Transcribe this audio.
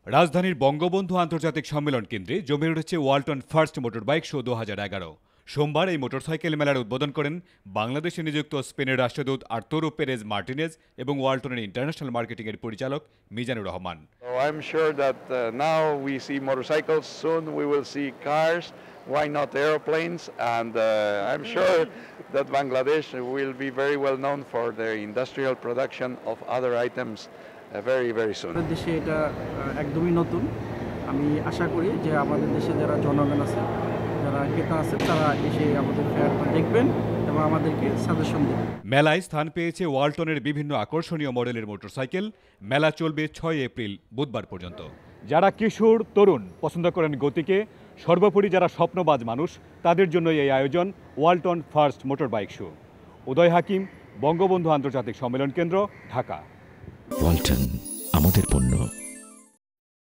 রাজধানীর বঙ্গবন্ধু আন্তর্জাতিক সম্মেলন কেন্দ্রে জমে উঠেছে ওয়ালটন ফার্স্ট মোটরবাইক শো 2011। সোমবার এই মোটরসাইকেল মেলার উদ্বোধন করেন বাংলাদেশে নিযুক্ত স্পেনের রাষ্ট্রদূত আর্তুরো পেরেজ মার্টিনেজ এবং ওয়ালটনের ইন্টারন্যাশনাল মার্কেটিংয়ের পরিচালক Mizanur Rahman. I'm sure that now we see motorcycles, soon we will see cars, why not airplanes, and I'm sure that Bangladesh will be very well known for their industrial production of other items very, very soon. আমাদের দেশে এটা একদমই নতুন। আমি আশা করি যে আমাদের দেশে যারা জনগণ আছে, যারা ক্রেতা আছে, তারা এসে আমাদের ফেয়ারটা দেখবেন এবং আমাদেরকে সাজেশন দেবেন। মেলায় স্থান পেয়েছে ওয়ালটনের বিভিন্ন আকর্ষণীয় মডেলের মোটরসাইকেল। মেলা চলবে 6 এপ্রিল বুধবার পর্যন্ত। যারা কিশোর তরুণ পছন্দ করেন গতিকে, সর্বোপরি যারা স্বপ্নবাজ মানুষ, তাদের জন্য এই আয়োজন ওয়ালটন ফার্স্ট মোটরবাইক শো। উদয় হাকিম, বঙ্গবন্ধু আন্তর্জাতিক সম্মেলন কেন্দ্র, ঢাকা। ওয়ালটন, আমাদের পণ্য